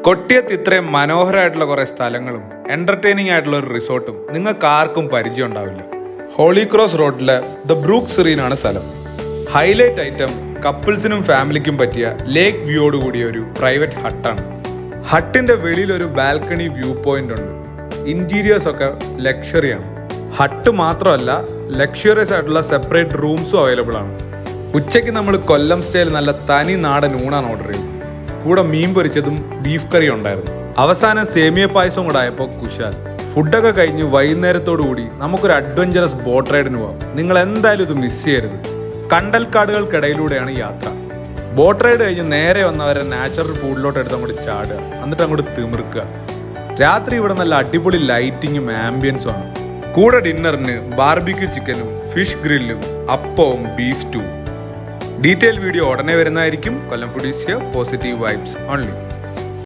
കൊട്ടിയത്ത് ഇത്രയും മനോഹരമായിട്ടുള്ള കുറേ സ്ഥലങ്ങളും എൻ്റർടൈനിങ് ആയിട്ടുള്ള ഒരു റിസോർട്ടും നിങ്ങൾക്ക് ആർക്കും പരിചയം ഉണ്ടാവില്ല. ഹോളിക്രോസ് റോഡിലെ ദ ബ്രൂക്ക് സെറീൻ ആണ് സ്ഥലം. ഹൈലൈറ്റ് ഐറ്റം കപ്പിൾസിനും ഫാമിലിക്കും പറ്റിയ ലേക്ക് വ്യൂയോട് കൂടിയ ഒരു പ്രൈവറ്റ് ഹട്ടാണ്. ഹട്ടിൻ്റെ വെളിയിലൊരു ബാൽക്കണി വ്യൂ പോയിന്റ് ഉണ്ട്. ഇൻറ്റീരിയേഴ്സ് ഒക്കെ ലക്ഷറിയാണ്. ഹട്ട് മാത്രമല്ല, ലക്ഷറിയസ് ആയിട്ടുള്ള സെപ്പറേറ്റ് റൂംസും അവൈലബിൾ ആണ്. ഉച്ചയ്ക്ക് നമ്മൾ കൊല്ലം സ്റ്റൈൽ നല്ല തനി നാടൻ ഊണാണ് ഓർഡർ ചെയ്തത്. കൂടെ മീൻ പൊരിച്ചതും ബീഫ് കറിയും ഉണ്ടായിരുന്നു. അവസാനം സേമിയ പായസം കൂടെ ആയപ്പോൾ കുശാൽ. ഫുഡൊക്കെ കഴിഞ്ഞ് വൈകുന്നേരത്തോടു കൂടി നമുക്കൊരു അഡ്വഞ്ചറസ് ബോട്ട് റൈഡിന് പോകാം. നിങ്ങൾ എന്തായാലും ഇത് മിസ് ചെയ്യരുത്. കണ്ടൽക്കാടുകൾക്കിടയിലൂടെയാണ് യാത്ര. ബോട്ട് റൈഡ് കഴിഞ്ഞ് നേരെ വന്നവരെ നാച്ചുറൽ ഫുഡിലോട്ട് എടുത്ത് അങ്ങോട്ട് ചാടുക, എന്നിട്ട് അങ്ങോട്ട് തിമിർക്കുക. രാത്രി ഇവിടെ നല്ല അടിപൊളി ലൈറ്റിങ്ങും ആംബിയൻസും ആണ്. കൂടെ ഡിന്നറിന് ബാർബിക്യൂ ചിക്കനും ഫിഷ് ഗ്രില്ലും അപ്പവും ബീഫ് സ്റ്റൂ. ഡീറ്റെയിൽ വീഡിയോ ഉടനെ വരുന്നതായിരിക്കും. Kollam foodies here, positive vibes only.